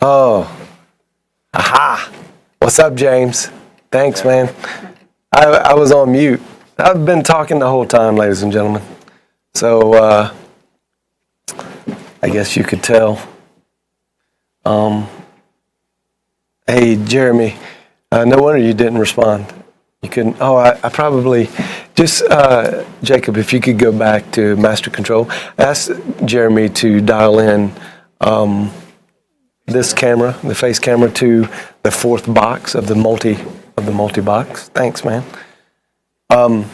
Oh, aha. What's up, James? Thanks, man. I was on mute. I've been talking the whole time, ladies and gentlemen. So, I guess you could tell. Hey, Jeremy, no wonder you didn't respond. You couldn't. Oh, I probably just, Jacob, if you could go back to master control, ask Jeremy to dial in this camera, the face camera, to the fourth box of the multi box. Thanks, man. All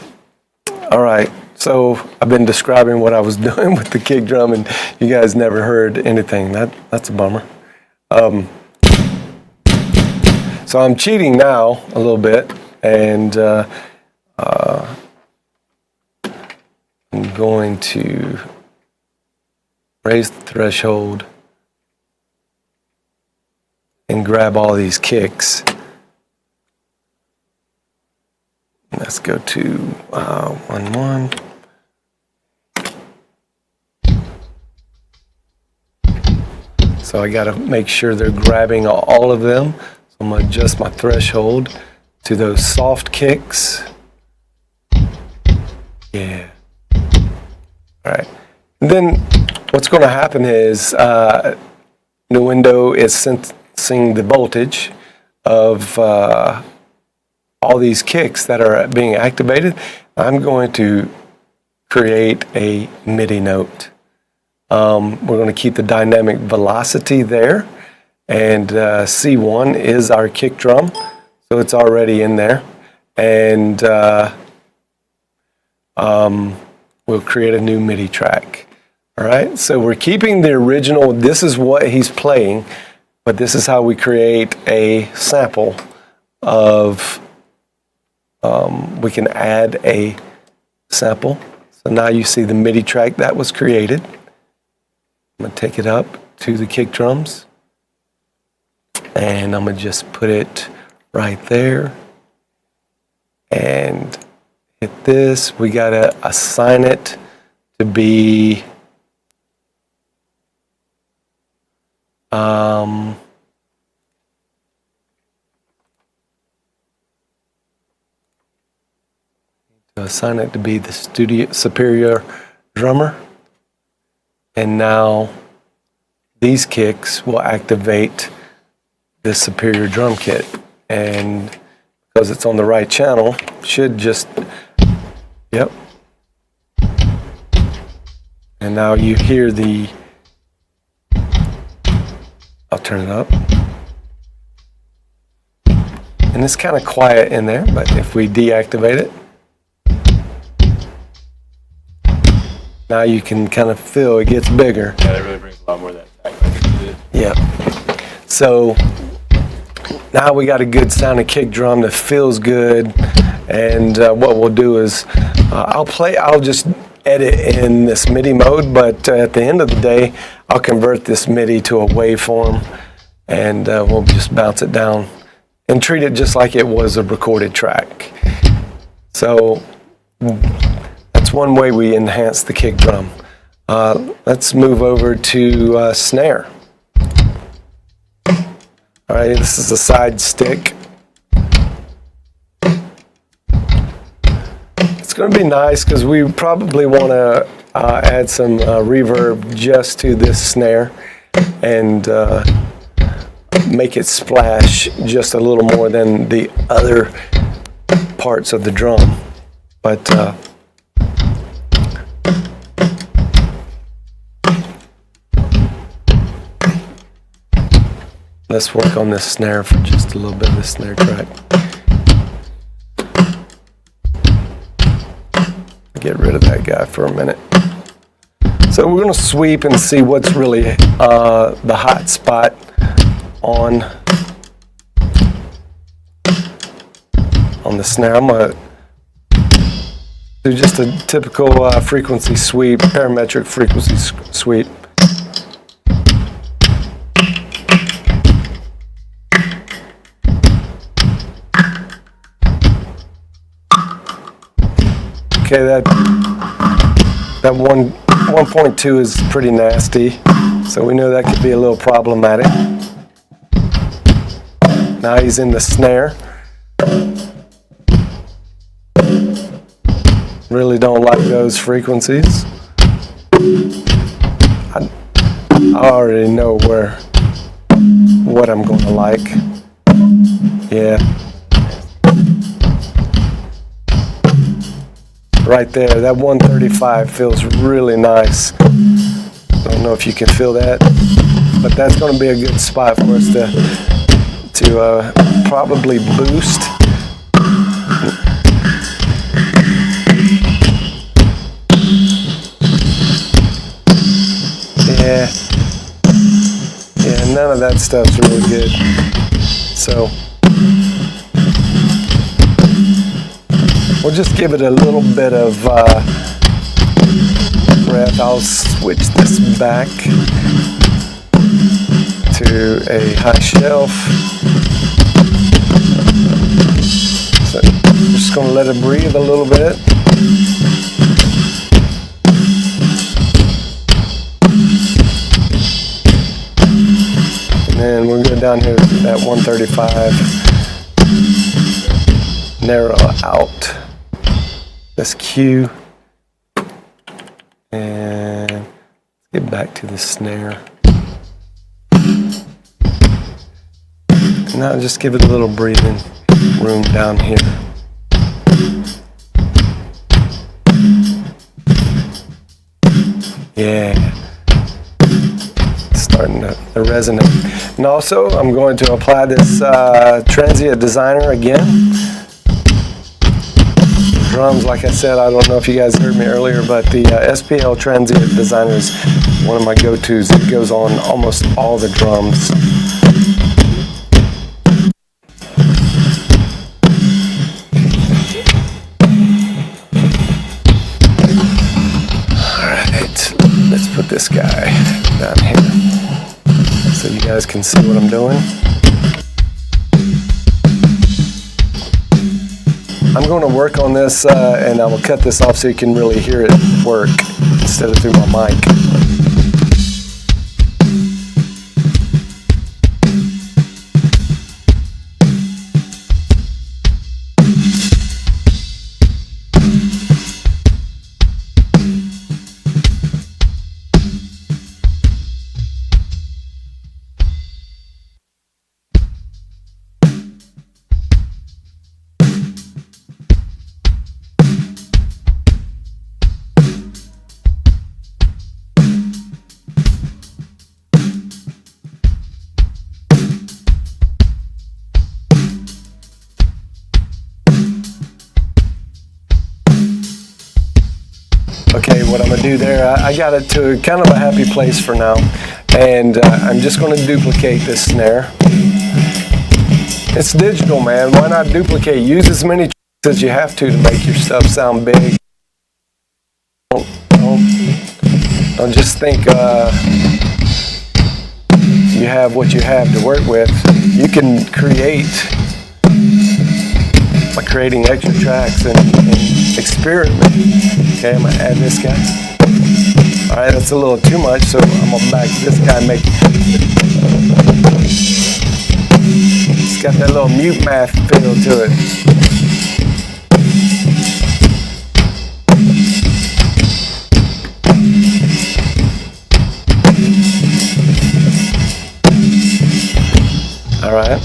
right. So I've been describing what I was doing with the kick drum, and you guys never heard anything. That's a bummer. So I'm cheating now a little bit, and I'm going to raise the threshold and grab all these kicks. Let's go to 1-1. So I got to make sure they're grabbing all of them. So I'm going to adjust my threshold to those soft kicks. Yeah. All right. And then what's going to happen is the window is sensing the voltage of all these kicks that are being activated. I'm going to create a MIDI note. We're going to keep the dynamic velocity there, and C1 is our kick drum, so it's already in there, and we'll create a new MIDI track. All right, so we're keeping the original. This is what he's playing, but this is how we create a sample of. We can add a sample. So now you see the MIDI track that was created. I'm going to take it up to the kick drums, and I'm going to just put it right there and hit this. We got to assign it to be the studio superior drummer, and now these kicks will activate this superior drum kit, and because it's on the right channel, should just, yep. And now you hear the, I'll turn it up, and it's kind of quiet in there, but if we deactivate it, now you can kind of feel it gets bigger. Yeah, that really brings a lot more of that back like you did. Yeah. So now we got a good sounding kick drum that feels good, and what we'll do is I'll just edit in this MIDI mode, but at the end of the day, I'll convert this MIDI to a waveform, and we'll just bounce it down and treat it just like it was a recorded track. So that's one way we enhance the kick drum. Let's move over to snare. All right, this is a side stick. It's going to be nice because we probably want to add some reverb just to this snare and make it splash just a little more than the other parts of the drum. But let's work on this snare for just a little bit of the snare track. Get rid of that guy for a minute. So we're going to sweep and see what's really the hot spot on the snare. I'm going to do just a typical frequency sweep, parametric frequency sweep. Okay, that 1.2 is pretty nasty, so we know that could be a little problematic. Now he's in the snare. Really don't like those frequencies. I already know what I'm going to like. Yeah. Right there, that 135 feels really nice. I don't know if you can feel that, but that's going to be a good spot for us to probably boost. Yeah, none of that stuff's really good. So we'll just give it a little bit of breath. I'll switch this back to a high shelf. So I'm just going to let it breathe a little bit. And we'll go down here to that 135. Narrow out this Q. And let's get back to the snare. Now just give it a little breathing room down here. Yeah. Starting to resonate. And also, I'm going to apply this transient designer again. Drums, like I said, I don't know if you guys heard me earlier, but the SPL transient designer is one of my go-tos. It goes on almost all the drums. All right, let's put this guy down here so you guys can see what I'm doing. I'm going to work on this and I will cut this off so you can really hear it work instead of through my mic. Okay, what I'm going to do there, I got it to kind of a happy place for now, and I'm just going to duplicate this snare. It's digital, man. Why not duplicate? Use as many tracks as you have to make your stuff sound big. Don't just think you have what you have to work with. You can create by creating extra tracks and experiment. Okay, I'm gonna add this guy. All right, that's a little too much, so I'm gonna back this guy and make. It's got that little mute math feel to it. All right.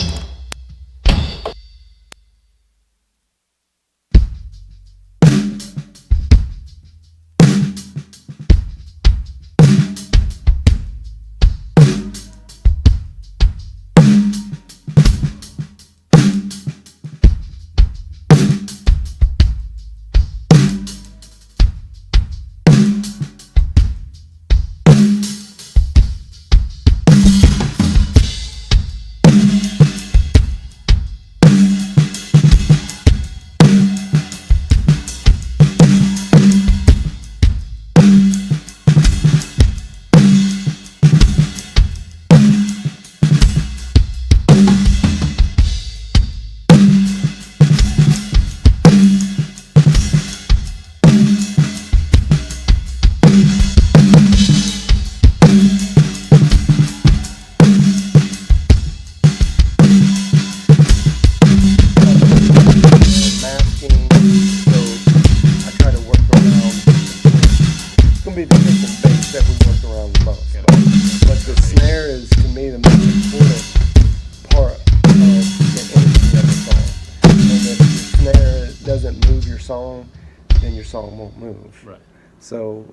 song won't move. Right. So,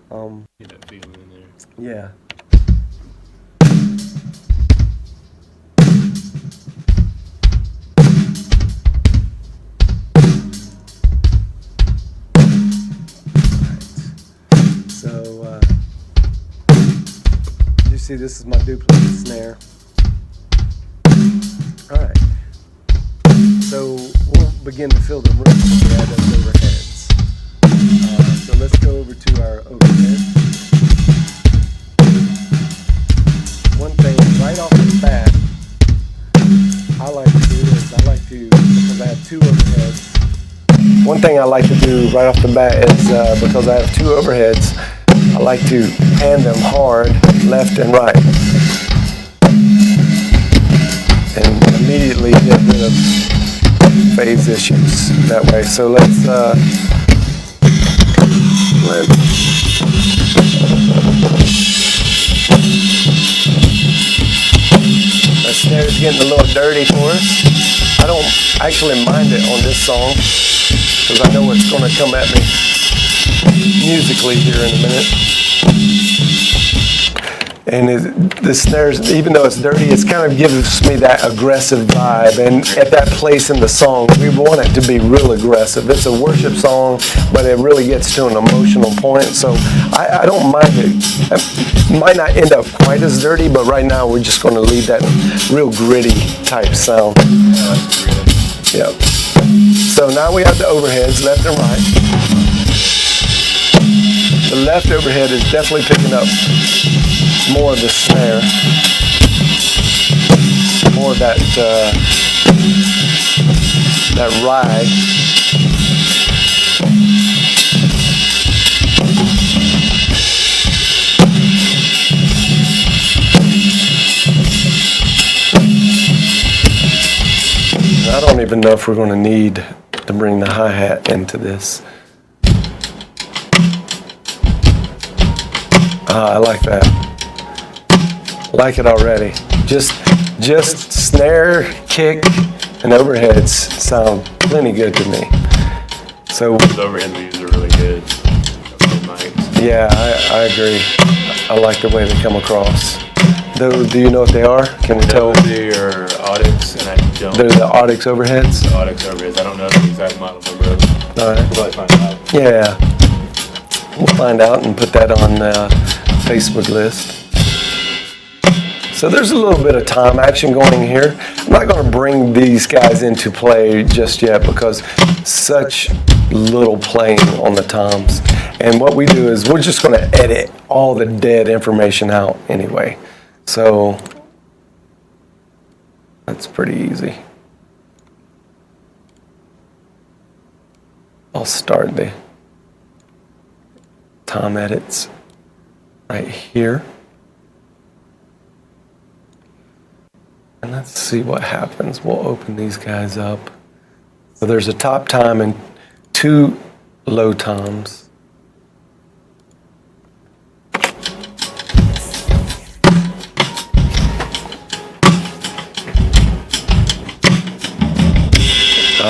Get that feeling in there. yeah. So, you see this is my duplicate snare. Alright. So we'll begin to fill the room when we add those overheads. So let's go over to our overhead. One thing right off the bat I like to do is because I have two overheads. One thing I like to do right off the bat is because I have two overheads, I like to hand them hard left and right. And immediately get rid of phase issues that way. So let's the snare's getting a little dirty for us. I don't actually mind it on this song because I know it's going to come at me musically here in a minute. And the snares, even though it's dirty, it kind of gives me that aggressive vibe. And at that place in the song, we want it to be real aggressive. It's a worship song, but it really gets to an emotional point. So I don't mind it. It might not end up quite as dirty, but right now we're just going to leave that real gritty type sound. Yep. So now we have the overheads, left and right. The left overhead is definitely picking up more of the snare, more of that ride. I don't even know if we're going to need to bring the hi-hat into this. I like that. Like it already. Just snare, kick, and overheads sound plenty good to me. So Those overhead leads are really good. yeah, I agree. I like the way they come across. Do you know what they are? Can we tell? They are Audix, and I don't. They're the Audix overheads. The Audix overheads. I don't know the exact model number of them. All right. We'll probably find out. Yeah. We'll find out and put that on the Facebook list. So there's a little bit of time action going here. I'm not going to bring these guys into play just yet because such little playing on the toms. And what we do is we're just going to edit all the dead information out anyway. So that's pretty easy. I'll start the tom edits right here. And let's see what happens. We'll open these guys up. So there's a top tom and two low toms.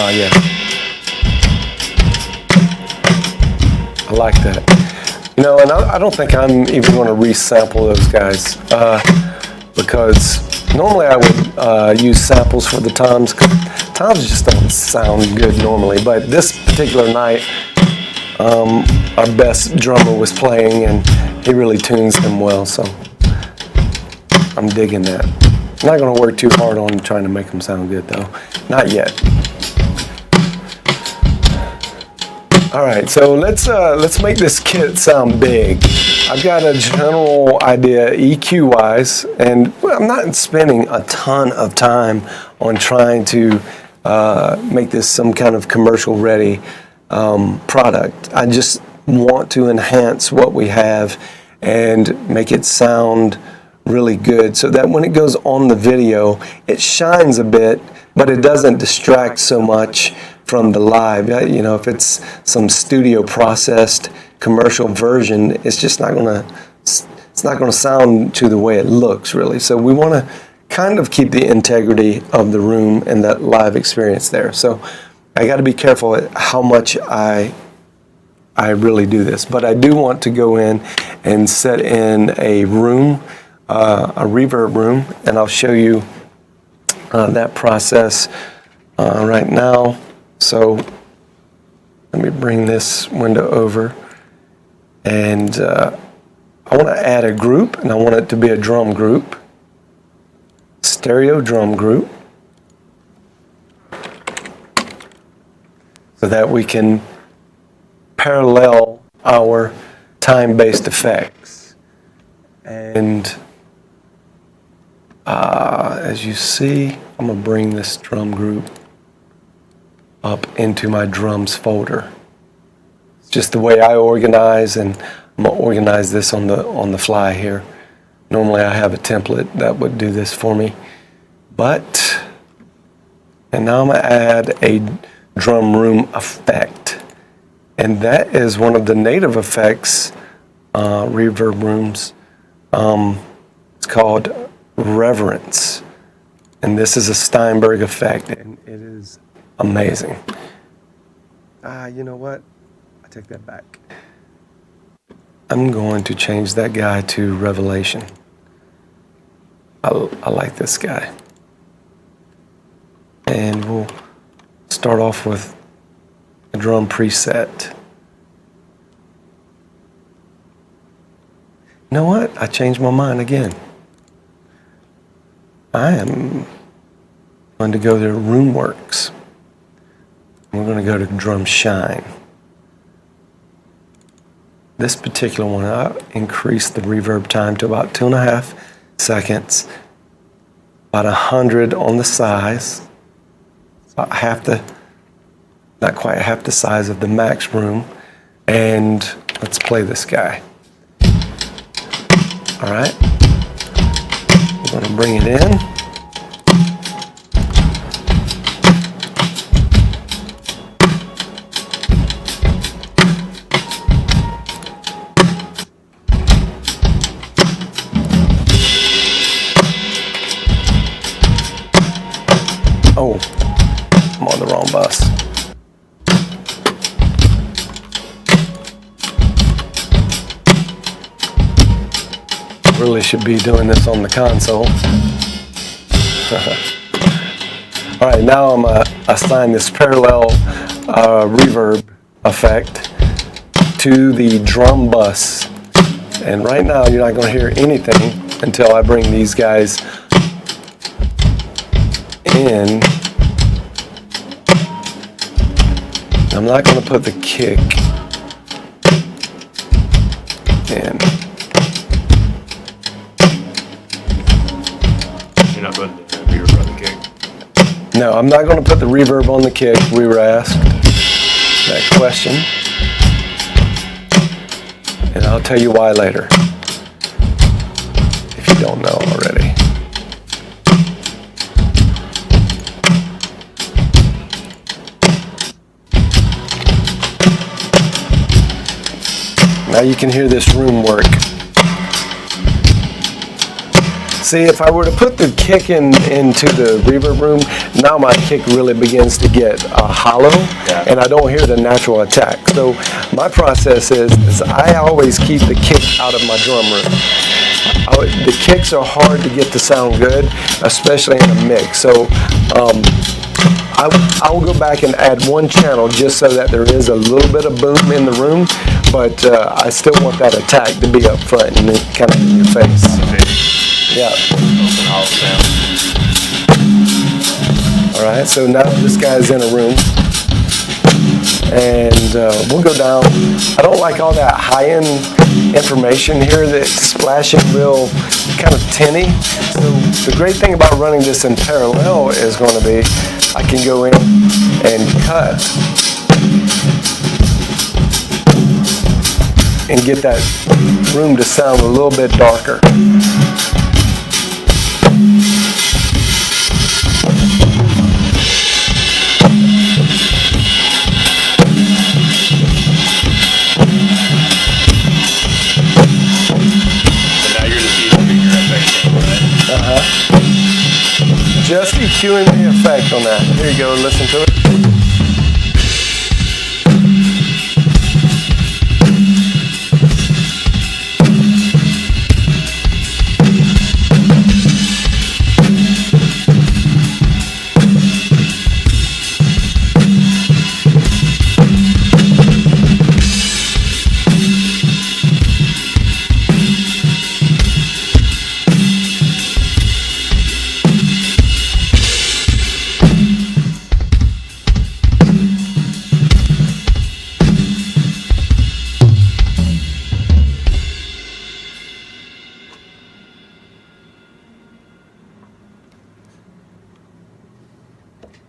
Yeah. I like that. You know, and I don't think I'm even going to resample those guys because normally I would use samples for the toms. Toms just don't sound good normally, but this particular night, our best drummer was playing and he really tunes them well, so I'm digging that. I'm not going to work too hard on trying to make them sound good though. Not yet. All right, so let's make this kit sound big. I've got a general idea EQ-wise, and I'm not spending a ton of time on trying to make this some kind of commercial-ready product. I just want to enhance what we have and make it sound really good so that when it goes on the video, it shines a bit, but it doesn't distract so much from the live. You know, if it's some studio processed commercial version, it's just not gonna sound to the way it looks really. So we want to kind of keep the integrity of the room and that live experience there. So I got to be careful at how much I I really do this. But I do want to go in and set in a room, a reverb room, and I'll show you that process right now. So let me bring this window over, and I want to add a group, and I want it to be a drum group, stereo drum group, so that we can parallel our time-based effects. And as you see, I'm going to bring this drum group up into my drums folder. It's just the way I organize, and I'm going to organize this on the fly here. Normally I have a template that would do this for me. And now I'm going to add a drum room effect. And that is one of the native effects, reverb rooms. It's called Reverence. And this is a Steinberg effect, and it is amazing. You know what? I take that back. I'm going to change that guy to Revelation. I like this guy. And we'll start off with a drum preset. You know what? I changed my mind again. I am going to go to RoomWorks. We're going to go to Drum Shine. This particular one, I increased the reverb time to about 2.5 seconds, about 100 on the size, about not quite half the size of the max room. And let's play this guy. All right, we're going to bring it in. Oh, I'm on the wrong bus. Really should be doing this on the console. All right, now I'm going to assign this parallel reverb effect to the drum bus. And right now you're not going to hear anything until I bring these guys in. I'm not going to put the kick in. You're not putting the reverb on the kick? No, I'm not going to put the reverb on the kick. We were asked that question. And I'll tell you why later, if you don't know already. Now you can hear this room work. See, if I were to put the kick into the reverb room, now my kick really begins to get hollow, and I don't hear the natural attack. So my process is I always keep the kick out of my drum room. The kicks are hard to get to sound good, especially in a mix. So I will go back and add one channel just so that there is a little bit of boom in the room, but I still want that attack to be up front and kind of in your face. Yeah. All right, so now this guy's in a room, and we'll go down. I don't like all that high-end information here that's splashing real kind of tinny. So the great thing about running this in parallel is going to be I can go in and cut and get that room to sound a little bit darker. Just EQing the effect on that. Here you go, listen to it.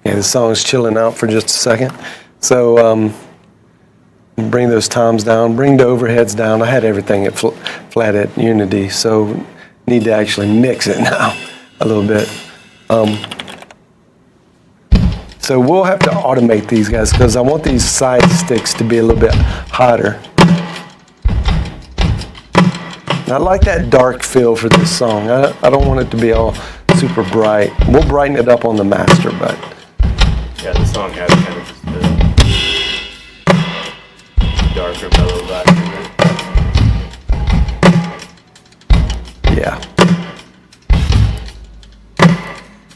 Yeah, the song's chilling out for just a second. So bring those toms down, bring the overheads down. I had everything at flat at Unity, so need to actually mix it now a little bit. So we'll have to automate these guys because I want these side sticks to be a little bit hotter. And I like that dark feel for this song. I don't want it to be all super bright. We'll brighten it up on the master, but Yeah, the song has kind of just the darker, mellow vibe to it. yeah.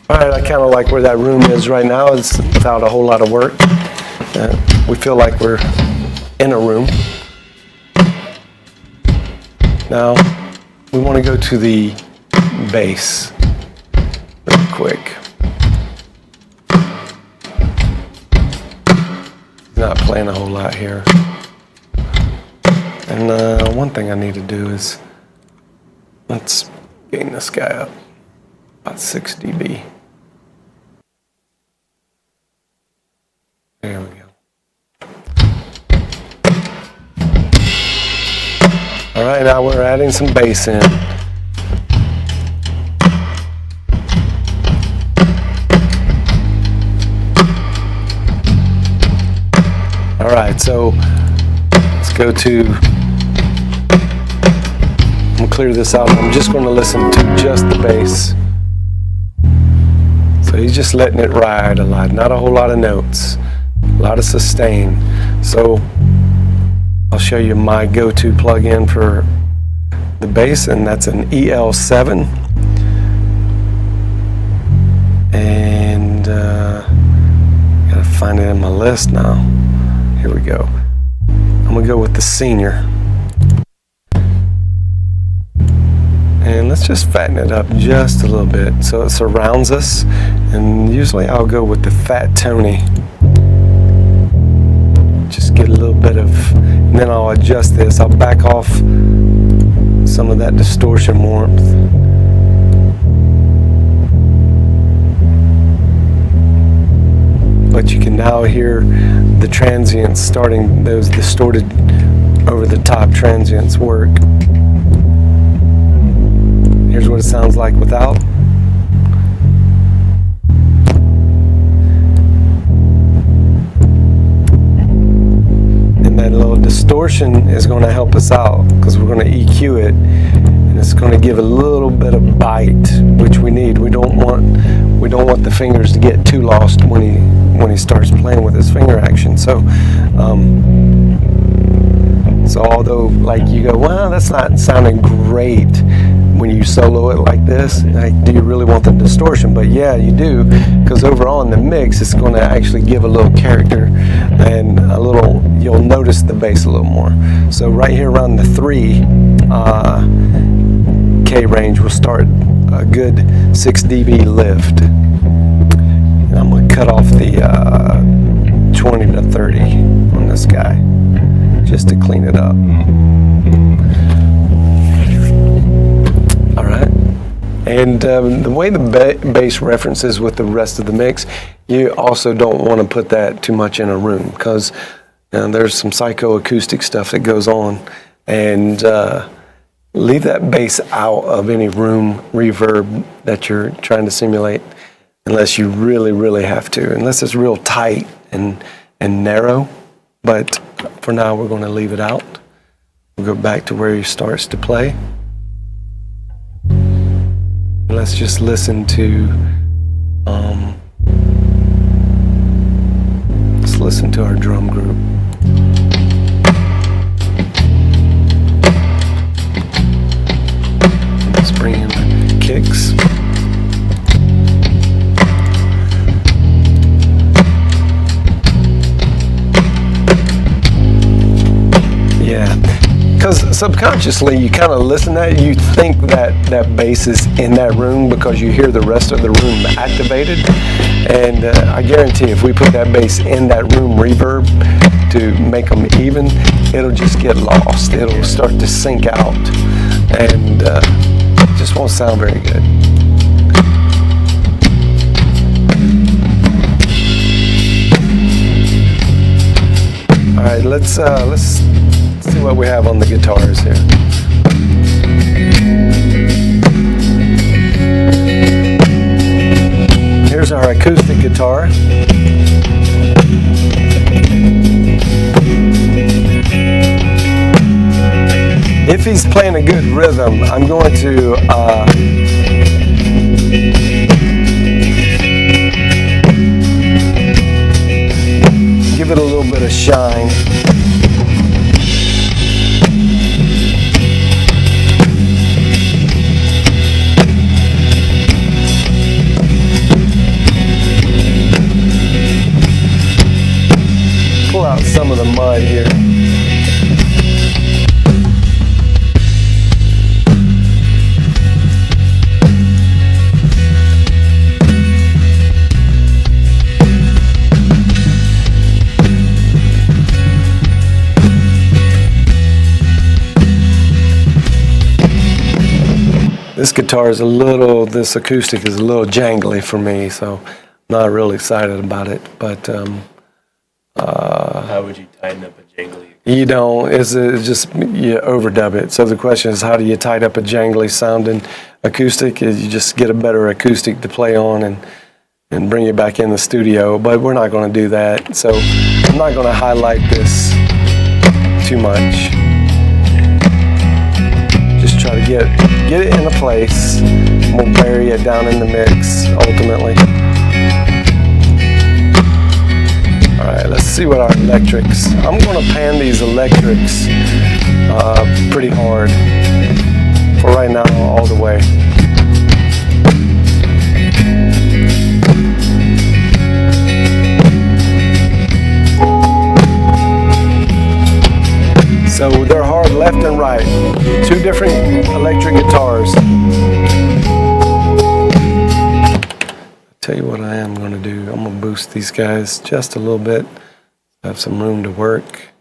All right, I kind of like where that room is right now. It's without a whole lot of work. We feel like we're in a room. Now, we want to go to the bass real quick. Not playing a whole lot here. And one thing I need to do is, let's gain this guy up, about 6 dB. There we go. All right, now we're adding some bass in. All right, so let's go to, I'm gonna clear this out. I'm just gonna listen to just the bass. So he's just letting it ride a lot, not a whole lot of notes, a lot of sustain. So I'll show you my go-to plug-in for the bass, and that's an EL7. And gotta find it in my list now. Here we go. I'm gonna go with the Senior. And let's just fatten it up just a little bit so it surrounds us. And usually I'll go with the Fat Tony. Just get a little bit of, and then I'll adjust this. I'll back off some of that distortion warmth. But you can now hear the transients starting, those distorted over the top transients work. Here's what it sounds like without. And that little distortion is going to help us out because we're going to EQ it, and it's going to give a little bit of bite, which we need. We don't want the fingers to get too lost when he starts playing with his finger action. So although like you go, well, that's not sounding great when you solo it like this, like, do you really want the distortion? But yeah, you do, because overall in the mix it's going to actually give a little character and a little, you'll notice the bass a little more. So right here around the 3 K range, we'll start a good 6 dB lift. And I'm going to cut off the 20 to 30 on this guy just to clean it up. All right. And the way the bass references with the rest of the mix, you also don't want to put that too much in a room because there's some psychoacoustic stuff that goes on. And leave that bass out of any room reverb that you're trying to simulate unless you really, really have to, unless it's real tight and narrow. But for now, we're going to leave it out. We'll go back to where he starts to play. Let's just listen to, let's listen to our drum group. Let's bring in the kicks. Yeah, because subconsciously you kind of listen to that, you think that bass is in that room because you hear the rest of the room activated. And I guarantee if we put that bass in that room reverb to make them even, it'll just get lost. It'll start to sink out and it just won't sound very good. right, let's see what we have on the guitars here. Here's our acoustic guitar. If he's playing a good rhythm, I'm going to give it a little bit of shine. Pull out some of the mud here. This acoustic is a little jangly for me, so I'm not really excited about it. But how would you tighten up a jangly? you don't. It's just you overdub it. So the question is, how do you tighten up a jangly sounding acoustic? You just get a better acoustic to play on and bring it back in the studio. But we're not going to do that. So I'm not going to highlight this too much. Just try to get it in a place. We'll bury it down in the mix ultimately. All right, let's see what our electrics. I'm going to pan these electrics pretty hard for right now, all the way. So they're hard left and right. Two different electric guitars. Tell you what I am going to do. I'm going to boost these guys just a little bit. Have some room to work.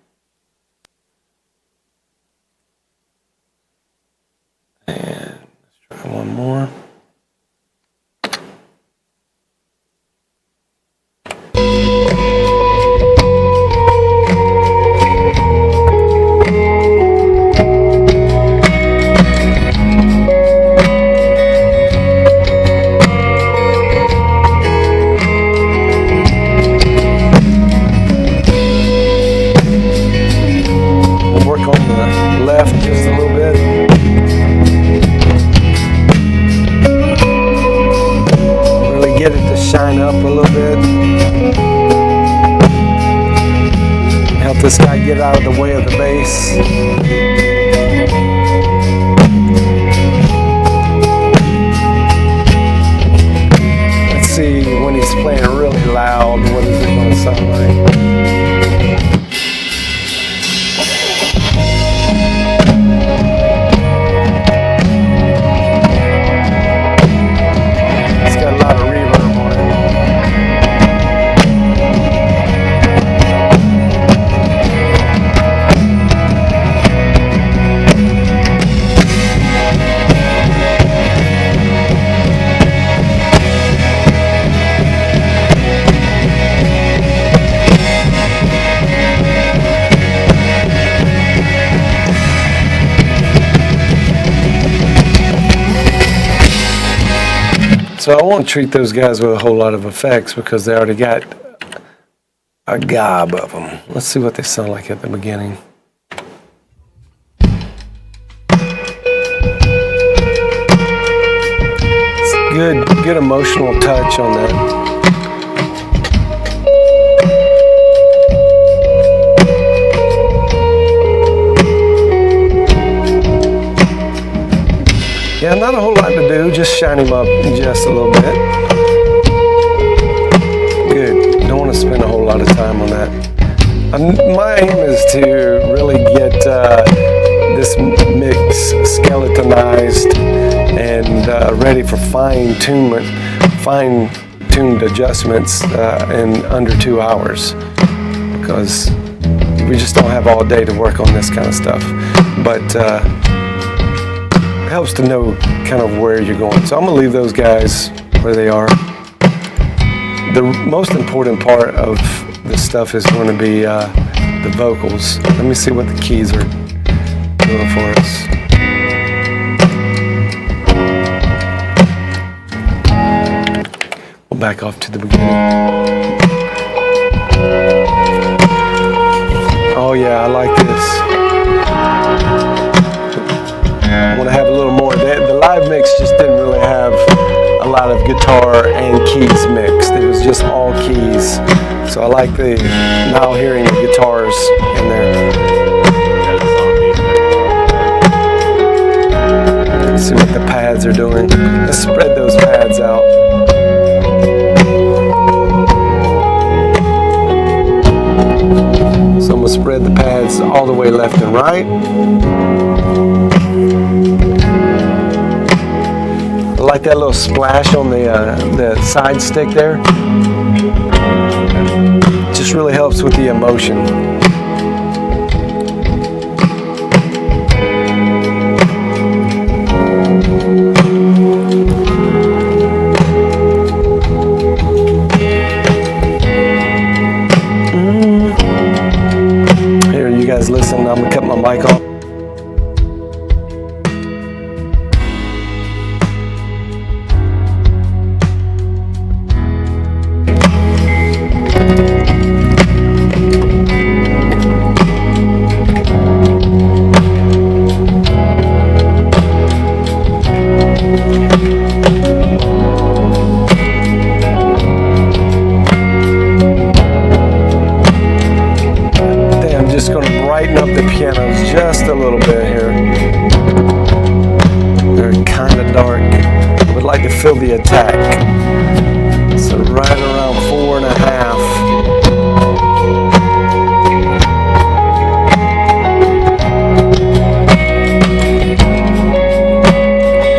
And let's try one more. Get it to shine up a little bit. Help this guy get out of the way of the bass. Let's see when he's playing really loud, what is it going to sound like? So I won't treat those guys with a whole lot of effects because they already got a gob of them. Let's see what they sound like at the beginning. It's good emotional touch on that. Yeah, not a whole lot to do, just shine him up just a little bit. Good, don't want to spend a whole lot of time on that. My aim is to really get this mix skeletonized and ready for fine-tuned adjustments in under 2 hours, because we just don't have all day to work on this kind of stuff. But helps to know kind of where you're going. So I'm going to leave those guys where they are. The most important part of this stuff is going to be the vocals. Let me see what the keys are doing for us. We'll back off to the beginning. Oh yeah, I like this. I want to have a little more. The live mix just didn't really have a lot of guitar and keys mixed. It was just all keys. So I like the now hearing the guitars in there. Yeah, the song needs Let's see what the pads are doing. Let's spread those pads out. So I'm gonna spread the pads all the way left and right. I like that little splash on the side stick there. Just really helps with the emotion. Here, you guys listen. I'm gonna cut my mic off. Brighten up the pianos just a little bit here. They're kind of dark. I would like to feel the attack. So right around 4.5.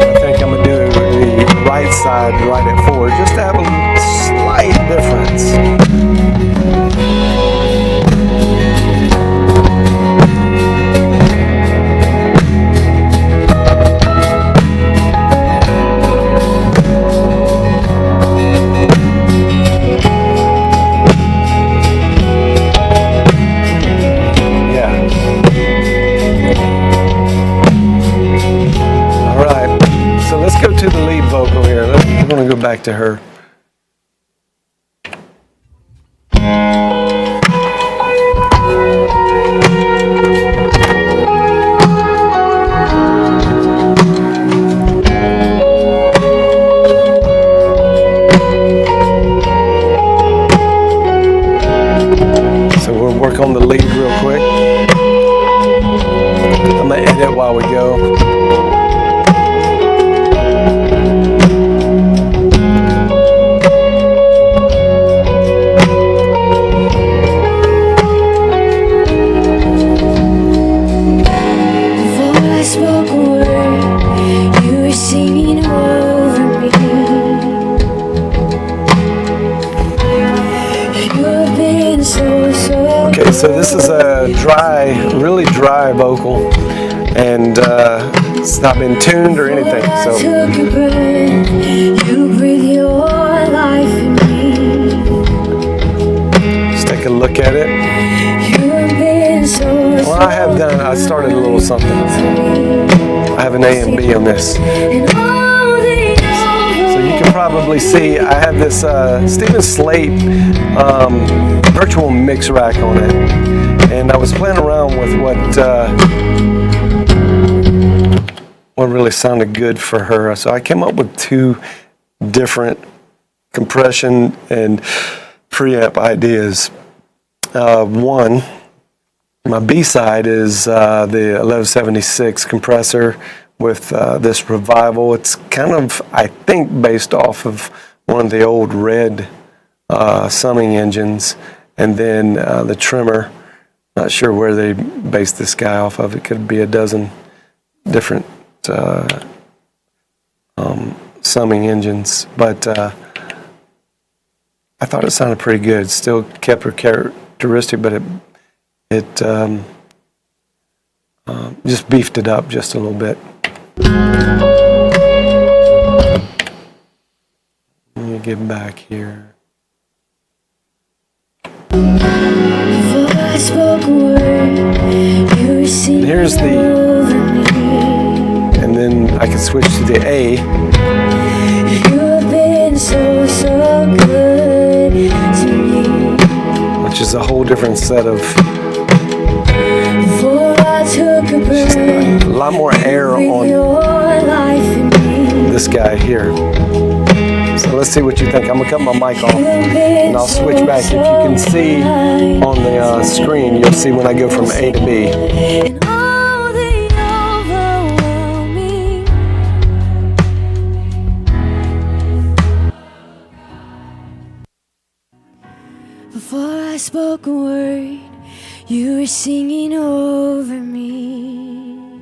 I think I'm gonna do the right side right at 4, just to have a slight difference. To the lead vocal here. I'm going to go back to her. So we'll work on the lead real quick. I'm going to edit while we go. Okay, so this is a dry, really dry vocal, and it's not been tuned or anything. So just take a look at it. Well, I started a little something. I have an A and B on this. So you can probably see I have this Stephen Slate virtual mix rack on it, and I was playing around with what really sounded good for her. So I came up with 2 different compression and preamp ideas. One, my B side is the 1176 compressor with this Revival. It's kind of, I think, based off of one of the old red summing engines, and then the Trimmer. Not sure where they based this guy off of. It could be a dozen different summing engines, but I thought it sounded pretty good. Still kept her characteristic, but it just beefed it up just a little bit. Let me get back here. Before I spoke Here's the, and then I can switch to the A. You've been so good to me. Which is a whole different set of, Before I took a breath, a lot more air on your life in me. this guy here. So let's see what you think. I'm gonna cut my mic off and I'll switch back. If you can see on the screen, you'll see when I go from A to B. And all the overwhelming. Before I spoke a word, you were singing over me.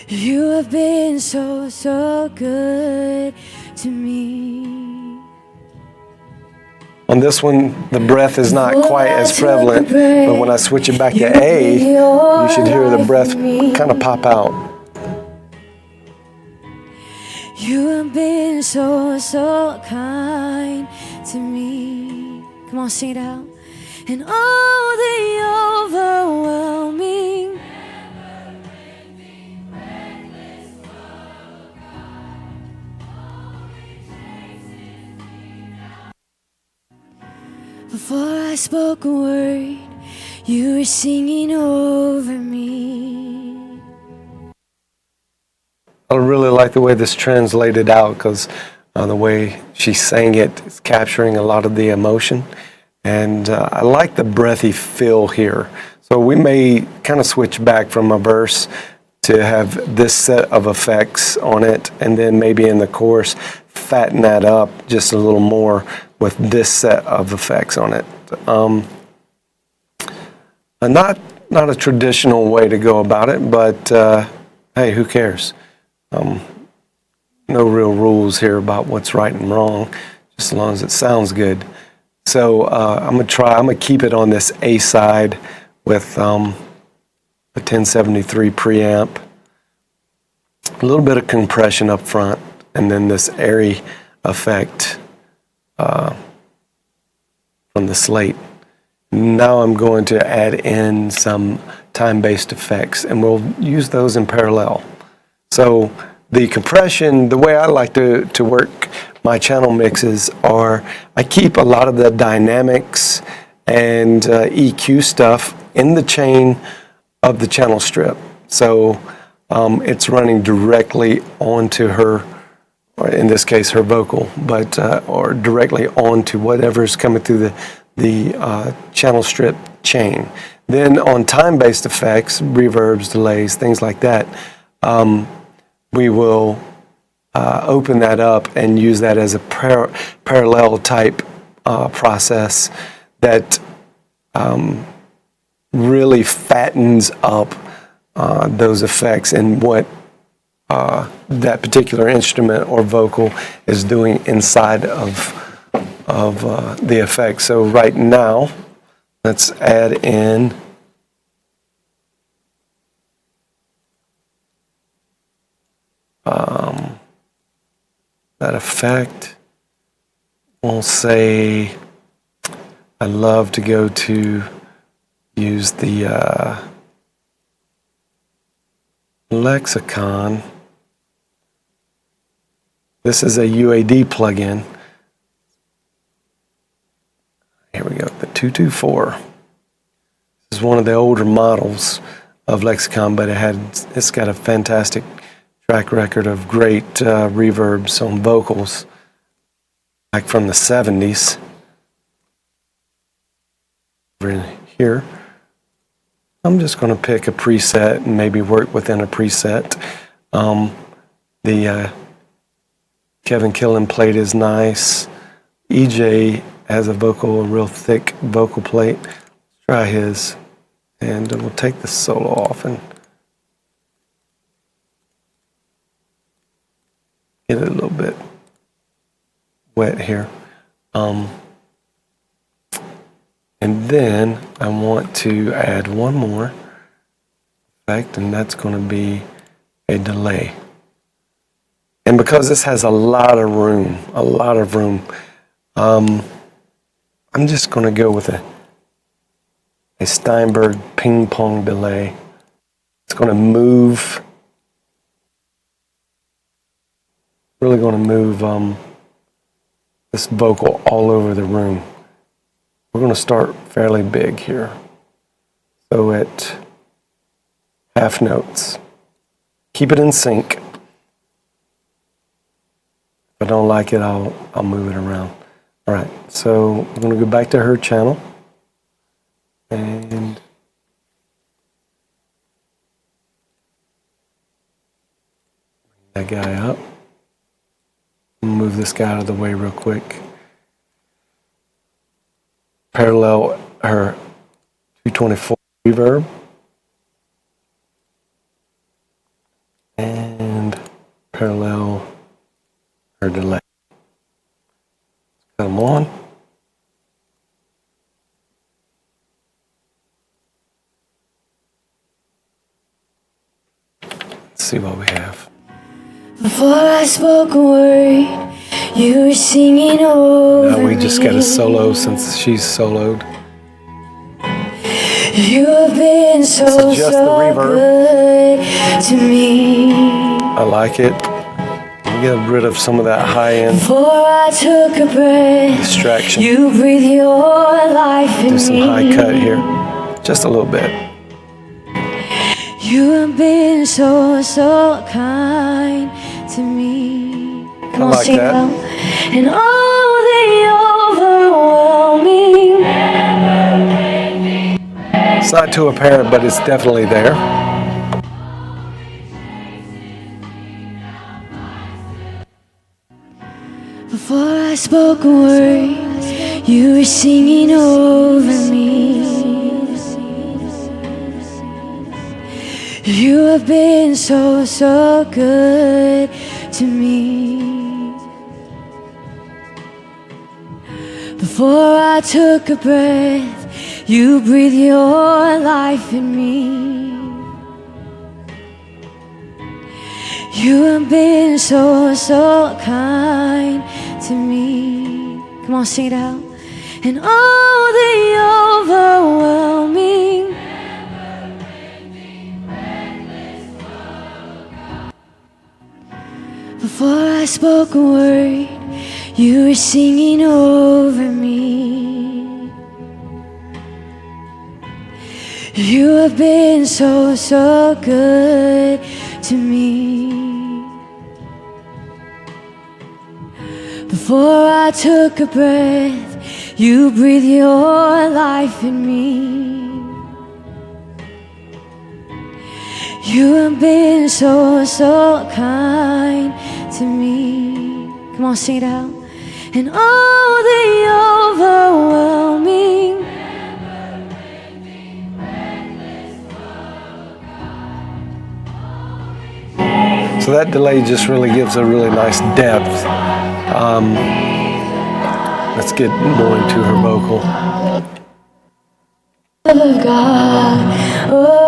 You have been so good to me. On this one, the breath is not quite as prevalent, but when I switch it back to A, you should hear the breath kind of pop out. You have been so kind to me. Come on, sing it out. And all the overwhelming. Before I spoke a word, you were singing over me. I really like the way this translated out because the way she sang it is capturing a lot of the emotion. And I like the breathy feel here. So we may kind of switch back from a verse to have this set of effects on it, and then maybe in the chorus fatten that up just a little more with this set of effects on it. Not a traditional way to go about it, but hey, who cares? No real rules here about what's right and wrong, just as long as it sounds good. So I'm gonna keep it on this A side with a 1073 preamp, a little bit of compression up front, and then this airy effect from the slate. Now I'm going to add in some time-based effects, and we'll use those in parallel. So the compression, the way I like to work my channel mixes are, I keep a lot of the dynamics and EQ stuff in the chain of the channel strip. So it's running directly onto her, or in this case her vocal, but or directly onto whatever's coming through the channel strip chain. Then on time-based effects, reverbs, delays, things like that, we will open that up and use that as a parallel type process that really fattens up those effects and what that particular instrument or vocal is doing inside of the effect. So right now, let's add in that effect. We'll say I love to go to use the lexicon. This is a UAD plugin. Here we go, the 224. This is one of the older models of lexicon, but it's got a fantastic track record of great reverbs on vocals, like from the 70s. Over in here, I'm just going to pick a preset and maybe work within a preset. The Kevin Killen plate is nice. EJ has a real thick vocal plate. Let's try his, and we'll take the solo off and get it a little bit wet here. And then I want to add one more effect, and that's going to be a delay. And because this has a lot of room, I'm just going to go with a a Steinberg ping pong delay. It's going to move, really going to move this vocal all over the room. We're going to start fairly big here. So at half notes. Keep it in sync. If I don't like it, I'll move it around. All right, so I'm going to go back to her channel and bring that guy up. Move this guy out of the way real quick. Parallel her 224 reverb. And parallel her delay. Cut them on. Let's see what we have. Before I spoke a word, you were singing over Now we just got a me. solo since she's soloed. You have been so, Let's adjust the so reverb. good to me. I like it. Get rid of some of that high end Before I took a breath, distraction. you breathe your life in Do some me. high cut here. Just a little bit. You have been so, so kind to me. Come I on, like sing that. it out. And all the overwhelming. It's not too apparent, but it's definitely there. Before I spoke a word, you were singing over me. You have been so, so good to me. Before I took a breath, you breathe your life in me. You have been so, so kind to me. Come on, sing it out. And all the overwhelming. Before I spoke a word, you were singing over me. You have been so, so good to me. Before I took a breath, you breathe your life in me. You have been so, so kind to me. Come on, sing it out. And all the overwhelming. So that delay just really gives a really nice depth. Let's get more into her vocal. Love of God, oh,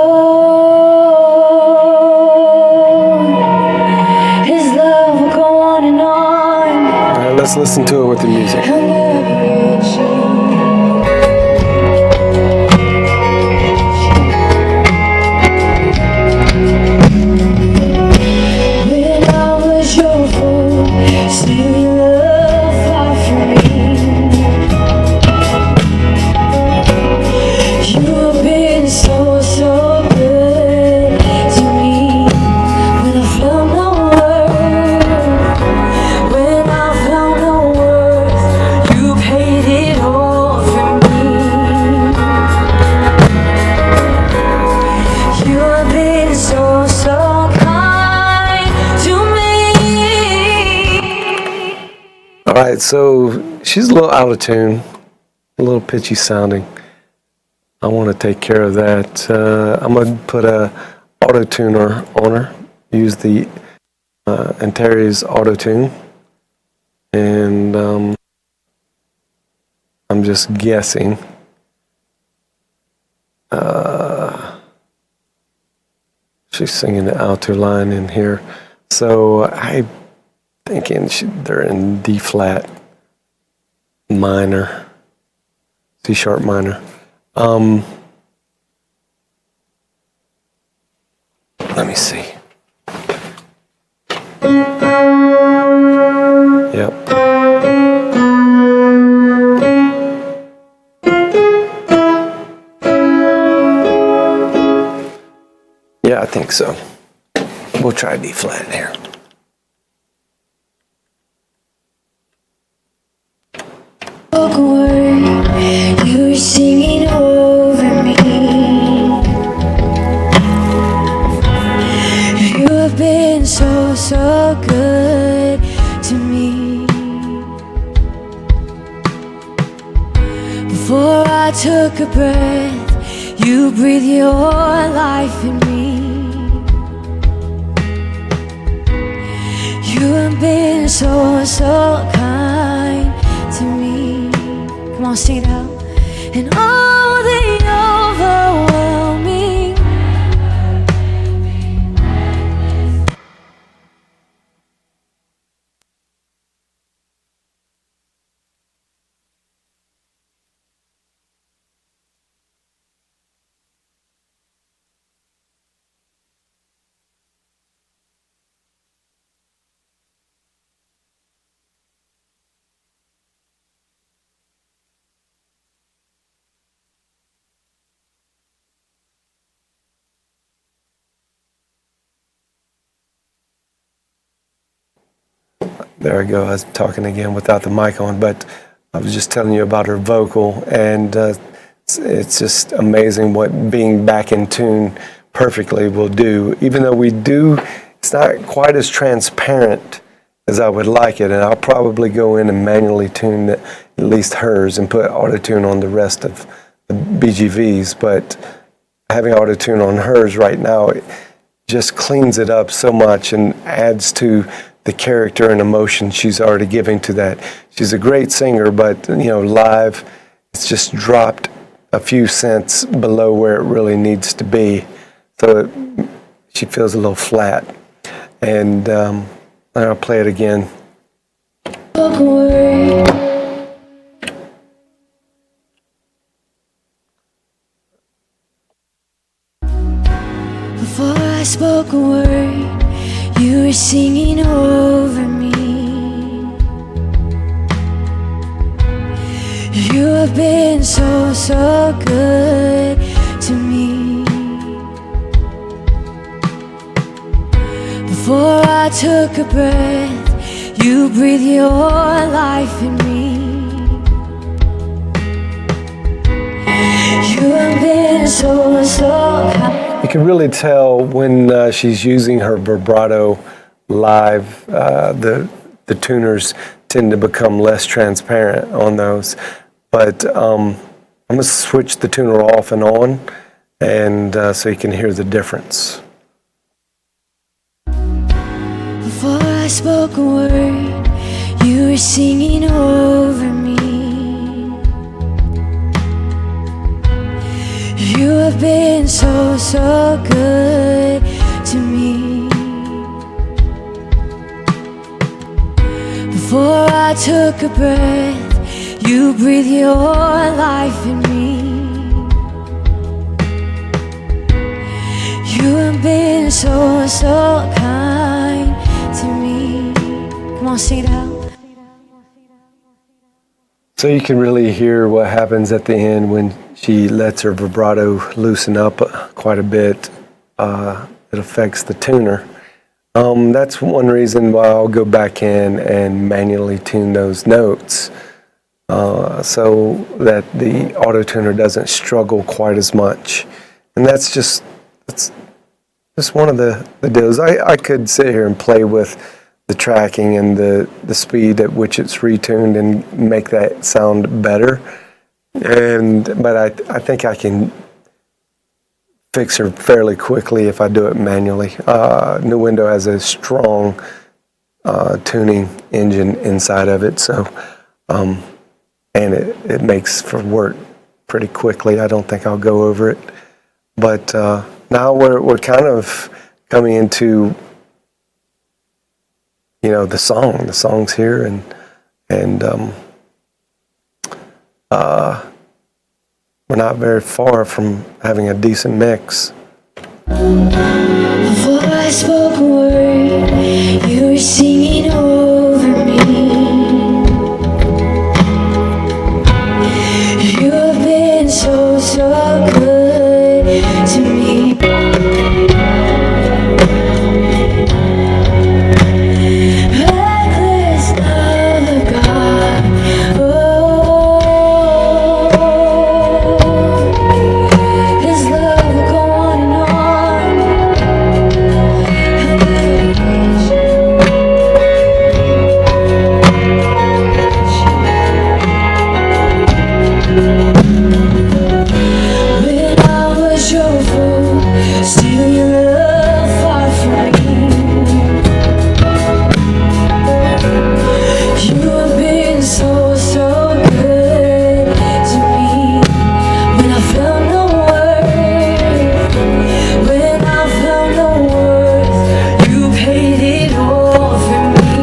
His love will go on and on. All right, let's listen to it with the music. He'll never reach you. When I was your fool, still your love fought for me. You have been so, so good to me. When I felt no worth, when I felt no worth, you paid it all for me. You have been so, so kind to me. All right, so she's a little out of tune, a little pitchy sounding. I want to take care of that. I'm going to put a auto tuner on her. Use the Antares auto tune, and I'm just guessing. She's singing the alto line in here, so I'm thinking they're in D flat minor, C sharp minor. Let me see. Yep. Yeah, I think so. We'll try D flat here. Word, you were singing over me. You have been so, so good to me. Before I took a breath, you breathed your life in me. You have been so, so kind to me. Come on, sing it out. And all the overwhelming. There I go. I was talking again without the mic on, but I was just telling you about her vocal, and it's just amazing what being back in tune perfectly will do. Even though it's not quite as transparent as I would like it, and I'll probably go in and manually tune at least hers and put auto-tune on the rest of the BGVs, but having auto-tune on hers right now, it just cleans it up so much and adds to the character and emotion she's already giving to that. She's a great singer, but live, it's just dropped a few cents below where it really needs to be. So she feels a little flat. And I'll play it again. Before I spoke a word, you were singing over me. You have been so, so good to me. Before I took a breath, you breathed your life in me. You have been so, so kind. You can really tell when she's using her vibrato live. The tuners tend to become less transparent on those. But I'm going to switch the tuner off and on, and so you can hear the difference. Before I spoke a word, you were singing over me. You have been so, so good to me. Before I took a breath, you breathed your life in me. You have been so, so kind to me. Come on, sing it out. So you can really hear what happens at the end when she lets her vibrato loosen up quite a bit. It affects the tuner. That's one reason why I'll go back in and manually tune those notes so that the auto tuner doesn't struggle quite as much. And that's just one of the deals. I could sit here and play with the tracking and the speed at which it's retuned and make that sound better. But I think I can fix her fairly quickly if I do it manually. New Window has a strong tuning engine inside of it, so and it makes for work pretty quickly. I don't think I'll go over it. But now we're kind of coming into the song's here, and we're not very far from having a decent mix. Before I spoke a word, you were singing over me. You have been so, so good to me. Reckless love of God. Oh, His love will go on and on. He'll never reach when I was your fool, still your love fought for me. You have been so, so good to me. When I felt no worth, when I felt no worth, you paid it all for me.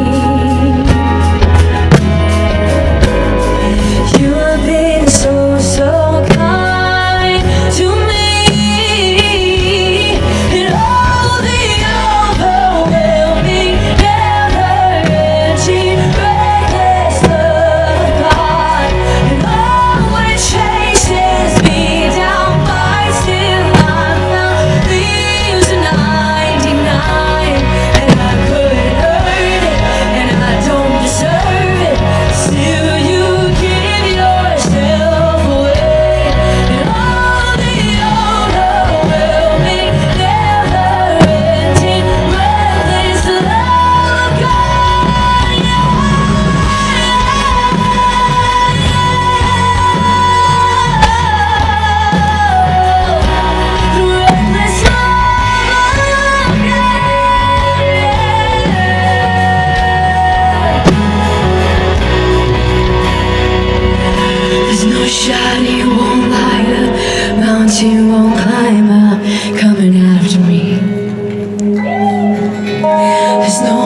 You have been so, so kind to me. And all the overwhelming, never-ending, reckless love of God. And all it chases me down, but still I'm not leaves a 99. And I couldn't earn it, and I don't deserve it. Still you give yourself away. And all the overwhelming, never-ending, reckless love of God. Reckless love of God. There's no shadow you won't light up, mountain you won't climb up, coming after me. There's no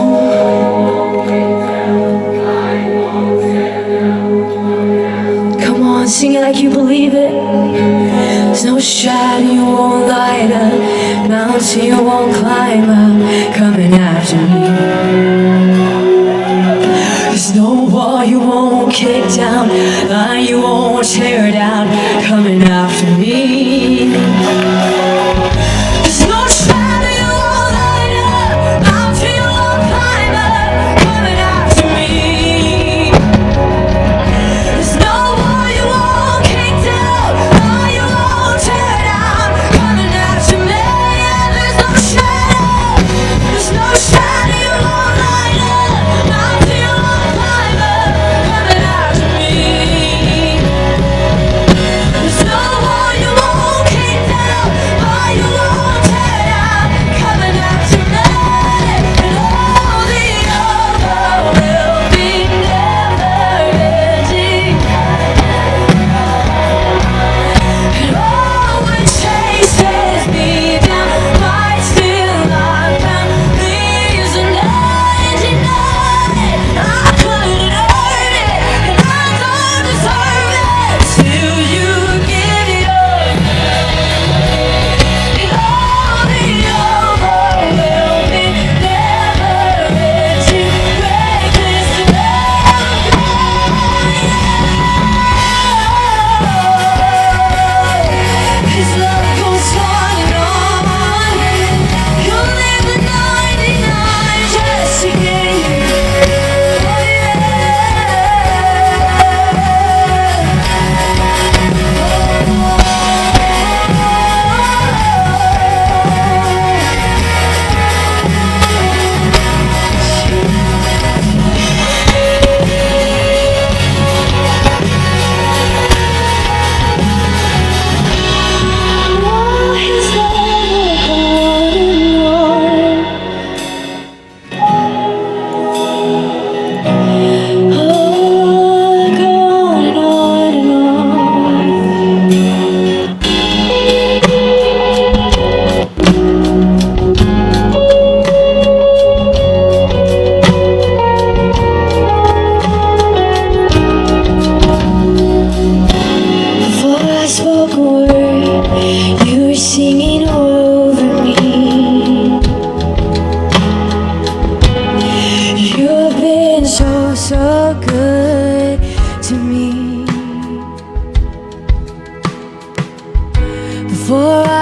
Come on, sing it like you believe it. There's no shadow you won't light up, mountain you won't climb up, coming after me. There's no wall you won't kick down, line you won't tear down, coming after me. There's no shadow you won't light up, mountain you won't climb up, coming after me. There's no wall you won't kick down, line you won't tear down, coming after me. There's no shadow you won't light up, mountain you won't climb up, coming after me. There's no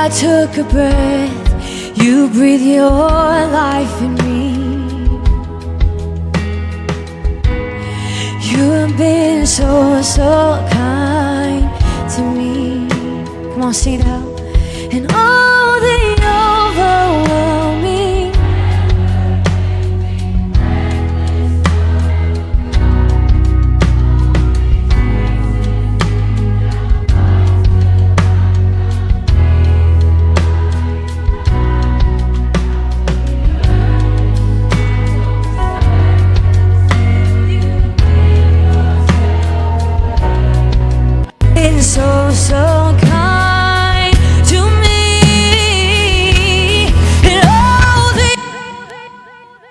I took a breath, you breathe your life in me. You have been so, so kind to me. Come on, sing it out. And all the overwhelming been so, so kind to me. And all the overwhelming,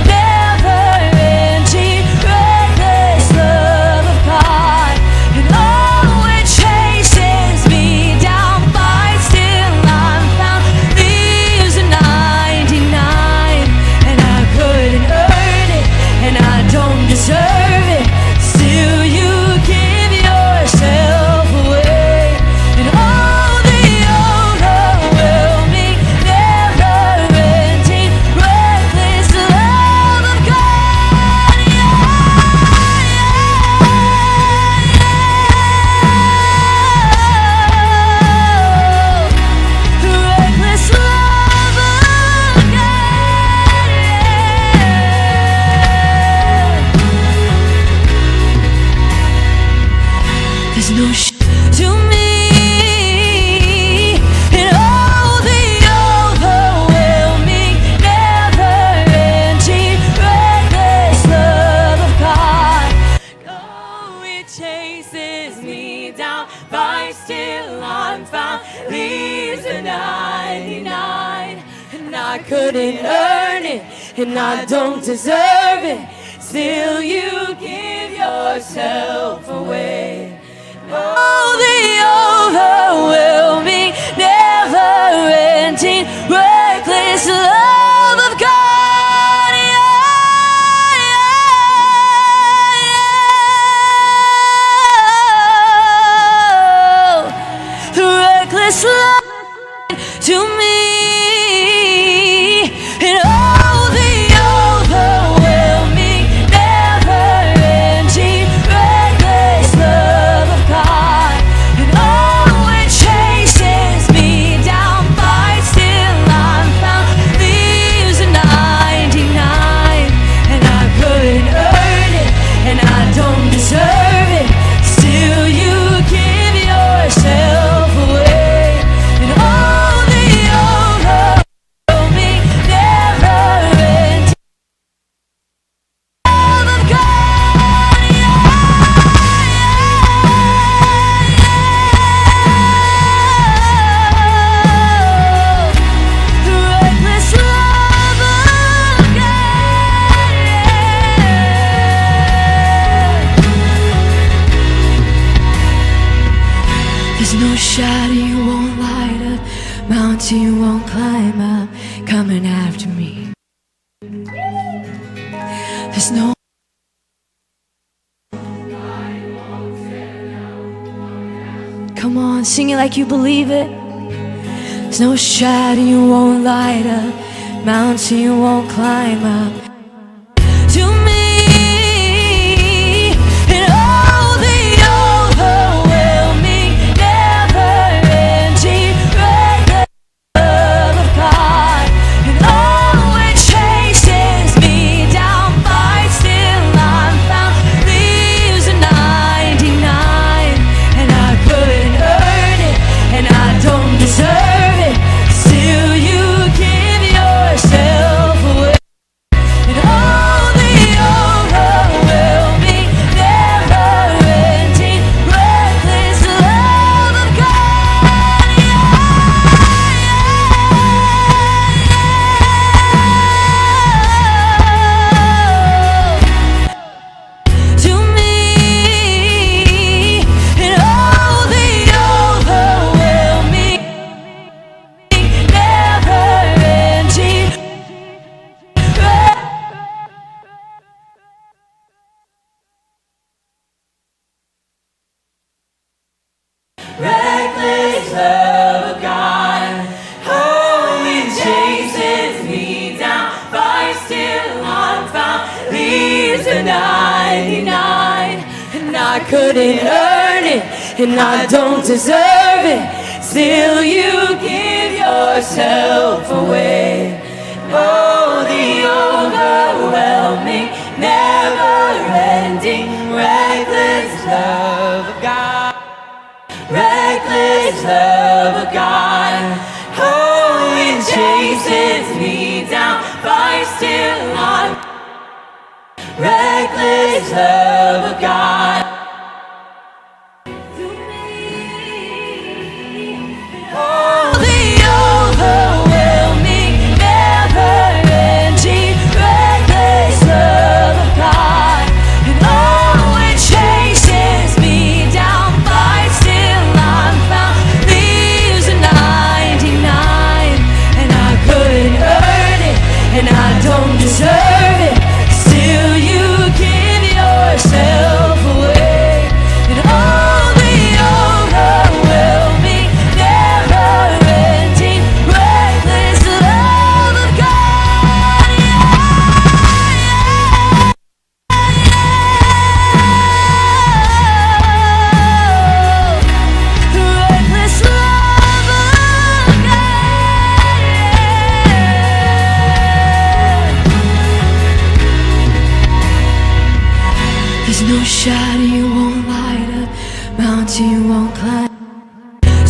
never-ending, reckless love of God. And oh, it chases me down, but still I'm found. Leaves a 99, and I couldn't earn it, and I don't deserve it. Still, you give yourself away. And oh, the overwhelming, never-ending, reckless love of God. The reckless love of God. There's no to me. And oh, the overwhelming, never-ending, reckless love of God. Oh, it chases me down, but still I'm found. Leaves a 99, and I couldn't earn it, and I don't deserve it. Still, you give yourself away. Oh, the overwhelming, never-ending, reckless love of God. The reckless love to me. And oh, the overwhelming, never-ending, reckless love of God. And oh, it chases me down, but still I'm found. Leaves a 99, and I couldn't earn it, and I don't deserve it. Still, you give yourself away. And oh, the overwhelming, never-ending love of God. The reckless love of God. There's no shadow you won't light up, mountain you won't climb up, coming after me. There's no Come on, sing it like you believe it. There's no shadow you won't light up, mountain you won't climb up. To me, and all the overwhelming, never-ending, reckless love of God. And oh, it chases me down, but still I'm found. Leaves a 99. reckless love of God. Oh, it chases me down, fights till I'm found, leaves a 99. And I couldn't earn it, and I don't deserve it. Still you give yourself away. Oh, the overwhelming, never-ending, reckless love of God. Reckless love of God. Oh, it chases me down, fights till I'm reckless love of God. Oh, the overwhelming, never-ending, reckless love of God. And oh, it chases me down, fights till I'm found, leaves a 99. And I couldn't earn it, and I don't deserve it. Still you give yourself away. And all the overwhelming, never-ending, reckless love of God. Reckless love of God. There's no shadow you won't light up, mountain you won't climb.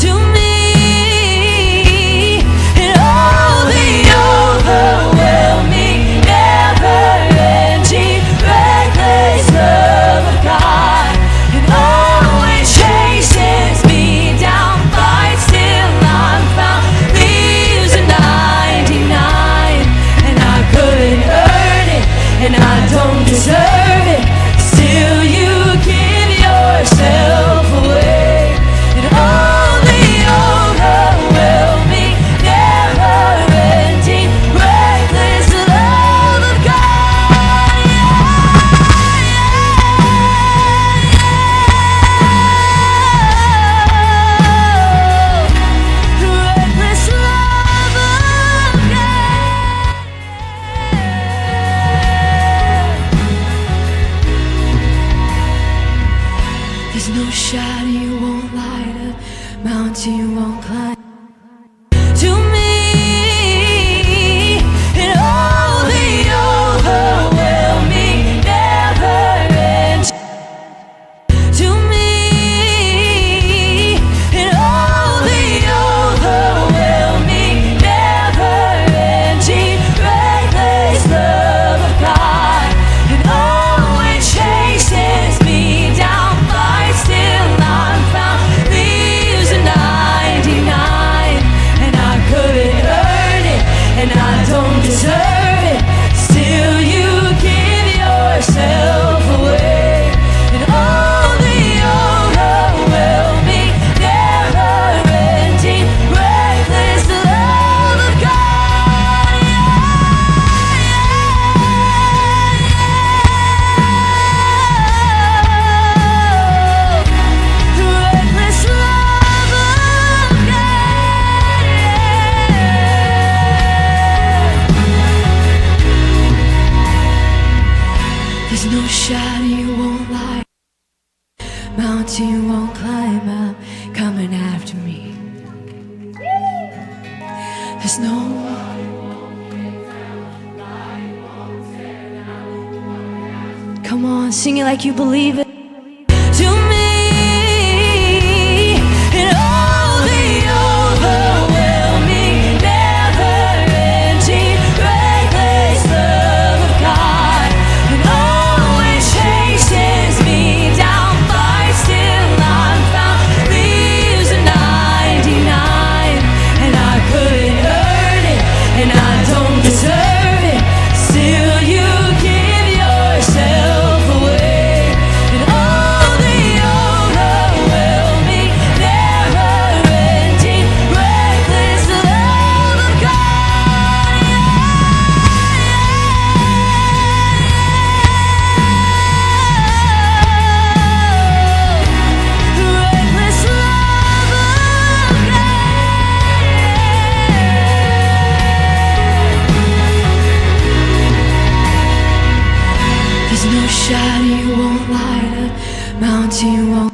To me, and all the overwhelming, never-ending, reckless love of God. And oh, it chases me down, fights till I'm found, leaves a 99. And I couldn't earn it, and I don't deserve it. Still you give yourself away. And all the overwhelming, never-ending, reckless love of God. Reckless love of God. There's no shadow you won't light up, mountain you won't climb. To me, and all the overwhelming, never-ending. To me, and all the overwhelming, never-ending, reckless love of God. And oh, it chases me down, fights till I'm found, leaves a 99. And I couldn't earn it, and I don't deserve it. Still you give yourself away. And all the overwhelming, never-ending, reckless love of God. Reckless love of God. There's no shadow you won't light, mountain you won't climb up, coming after me. There's no Come on, sing it like you believe it. To me, and all the overwhelming, never-ending, reckless love of God. And oh, it chases me down, fights till I'm found, leaves a 99. And I couldn't earn it, and I don't deserve it. Still you give yourself away. And shadow won't light a mountain won't.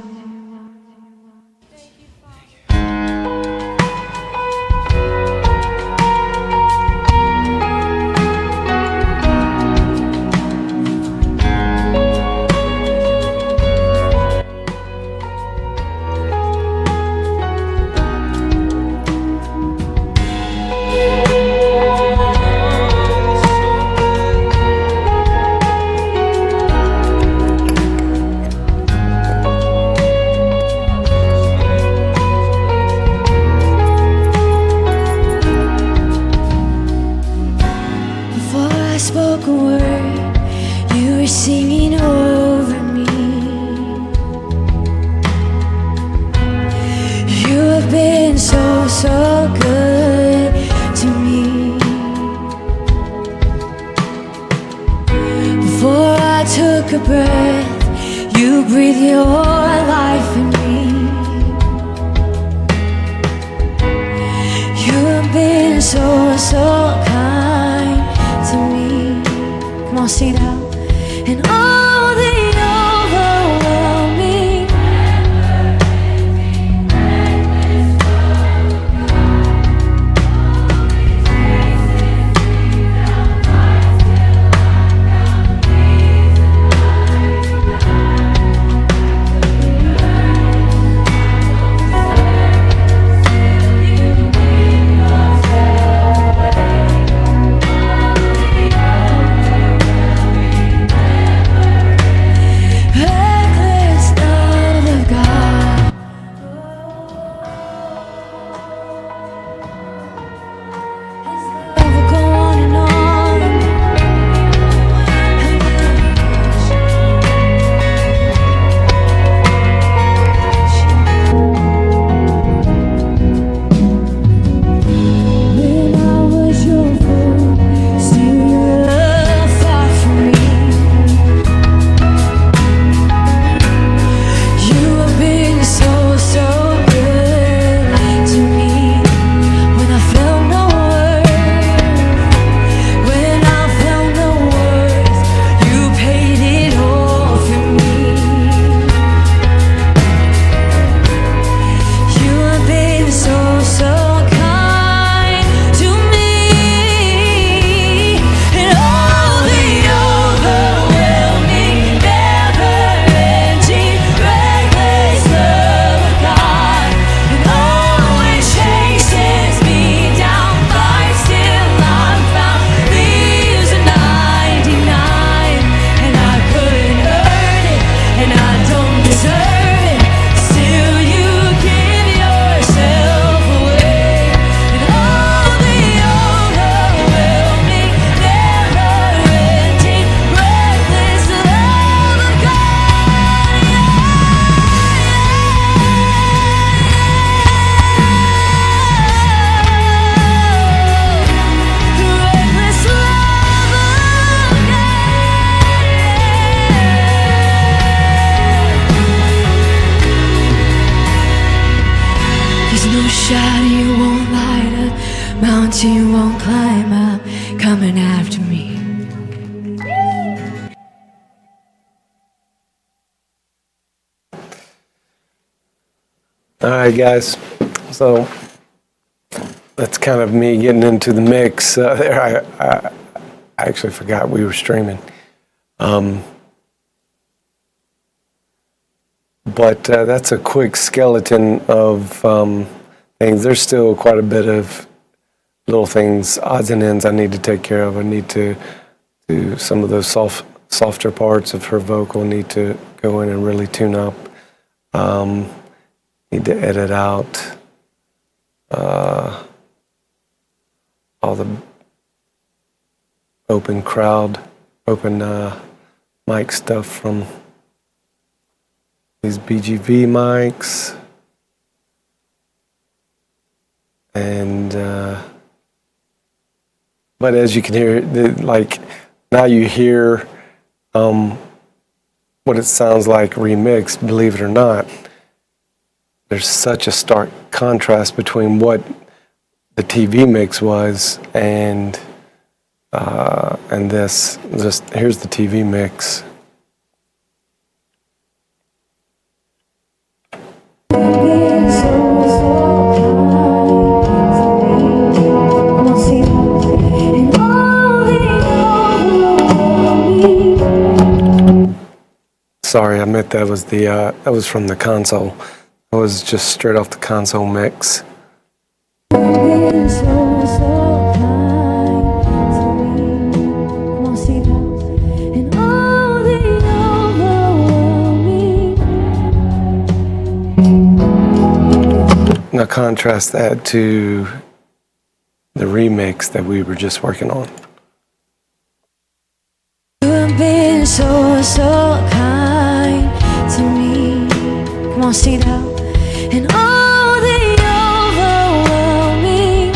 Before I spoke a word, you were singing over me. You have been so, so good to me. Before I took a breath, you breathed your life in me. You have been so, so kind to me. Come on, sing it out. And all the overwhelming, reckless love of God. His love will go on and on. When I was your fool, still your love fought for me. You have been so, so good to me. When I felt no worth, when I felt no worth, you paid it all for me. You have been so, so kind to me. And all the overwhelming, never-ending, reckless love of God, it always chases me down. Life still unfound, leaves a 99, and I couldn't earn it, and I don't deserve it. Still, you give yourself away. And all the overwhelming, never-ending, reckless love of reckless love of There's no shadow you won't light up, mountain you won't climb up, coming after me. All right, guys. So that's kind of me getting into the mix there. I actually forgot we were streaming. But that's a quick skeleton of things. There's still quite a bit of little things, odds and ends I need to take care of. I need to do some of those softer parts of her vocal, need to go in and really tune up. Need to edit out all the open mic stuff from these BGV mics. And but as you can hear, like now you hear what it sounds like remixed, believe it or not. There's such a stark contrast between what the TV mix was and this. Just here's the TV mix. sorry, I meant that was that was from the console. It was just straight off the console mix. Been so kind to me. Come on, see that. And all the overwhelming. Now contrast that to the remix that we were just working on. You have been so kind to me. Come on, sing it out. And all the overwhelming.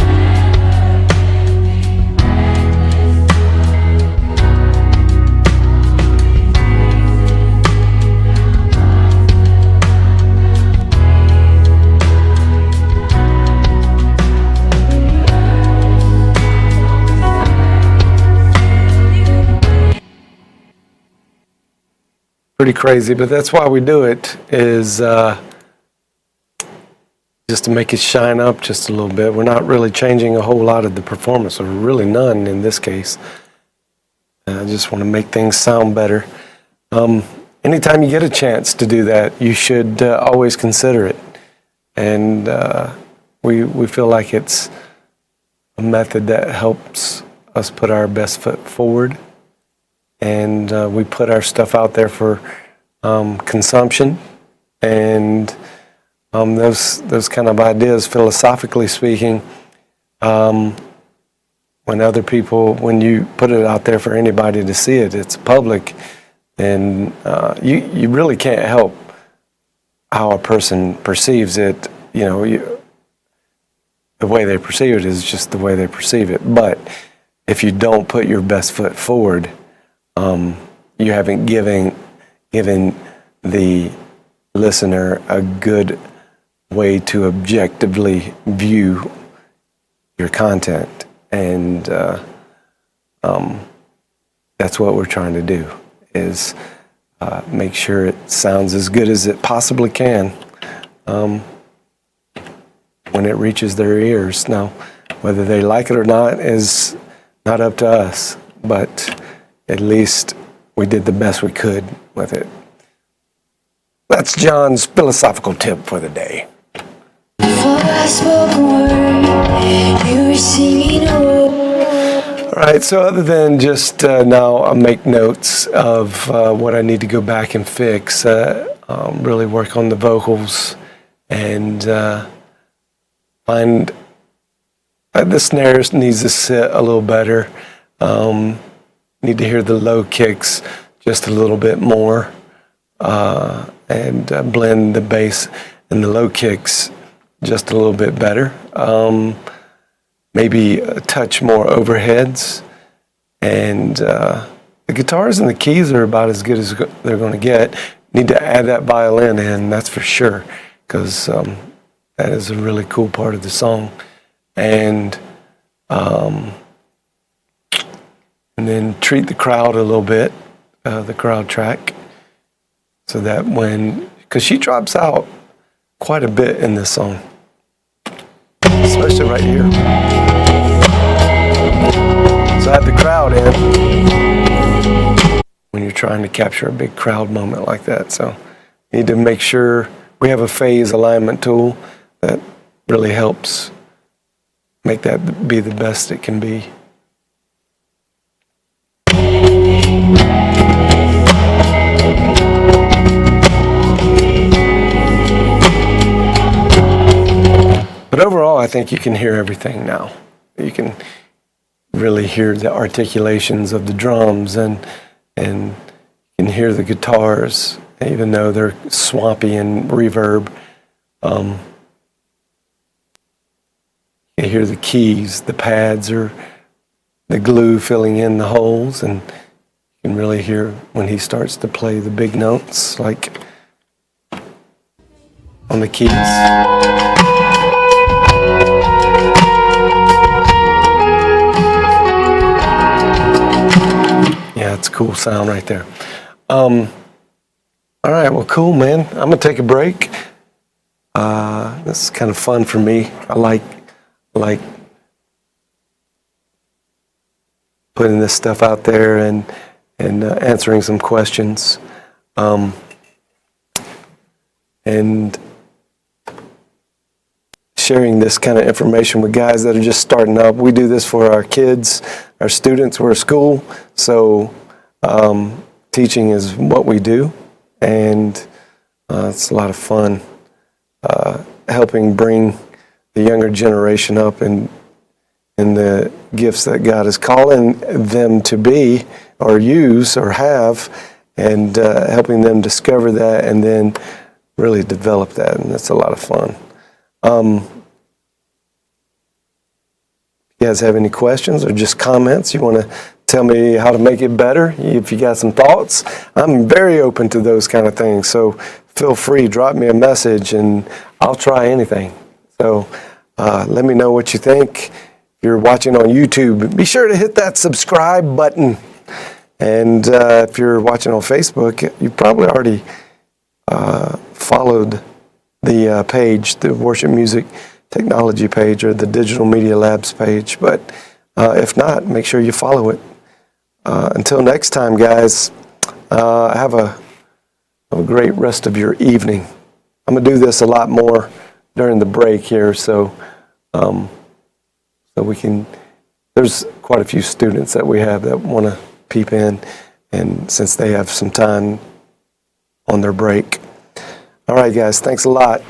Pretty crazy, but that's why we do it, is just to make it shine up just a little bit. We're not really changing a whole lot of the performance, or really none in this case. I just want to make things sound better. Anytime you get a chance to do that, you should always consider it. And we feel like it's a method that helps us put our best foot forward. And we put our stuff out there for consumption, and those kind of ideas, philosophically speaking, when you put it out there for anybody to see it, it's public, and you really can't help how a person perceives it. You know, the way they perceive it is just the way they perceive it. But if you don't put your best foot forward, you haven't given the listener a good way to objectively view your content, and that's what we're trying to do, is make sure it sounds as good as it possibly can when it reaches their ears. Now, whether they like it or not is not up to us, but at least we did the best we could with it. That's John's philosophical tip for the day. Before I spoke a word, you were singing a word. All right, so other than just now I'll make notes of what I need to go back and fix, really work on the vocals, and find the snares needs to sit a little better. Need to hear the low kicks just a little bit more, and blend the bass and the low kicks just a little bit better. Maybe a touch more overheads, and the guitars and the keys are about as good as they're going to get. Need to add that violin in, that's for sure, because that is a really cool part of the song. And then treat the crowd a little bit, the crowd track, so that because she drops out quite a bit in this song, especially right here. So add the crowd in when you're trying to capture a big crowd moment like that. So you need to make sure we have a phase alignment tool that really helps make that be the best it can be. But overall, I think you can hear everything now. You can really hear the articulations of the drums, and you can hear the guitars, even though they're swampy and reverb. You hear the keys, the pads, or the glue filling in the holes, and you can really hear when he starts to play the big notes, like on the keys. Yeah, it's a cool sound right there. All right, well, cool, man. I'm gonna take a break. This is kind of fun for me. I like putting this stuff out there and answering some questions. and sharing this kind of information with guys that are just starting up. We do this for our kids, our students. We're a school, so teaching is what we do, and it's a lot of fun helping bring the younger generation up in the gifts that God is calling them to be or use or have, and helping them discover that and then really develop that, and that's a lot of fun. You guys have any questions or just comments? You want to tell me how to make it better? If you got some thoughts, I'm very open to those kind of things. So feel free, drop me a message, and I'll try anything. So let me know what you think. If you're watching on YouTube, be sure to hit that subscribe button. And if you're watching on Facebook, you probably already followed the page, the Worship Music Technology page or the Digital Media Labs page. But if not, make sure you follow it. Until next time, guys, have a great rest of your evening. I'm going to do this a lot more during the break here, so we can, there's quite a few students that we have that want to peep in, and since they have some time on their break. All right, guys, thanks a lot.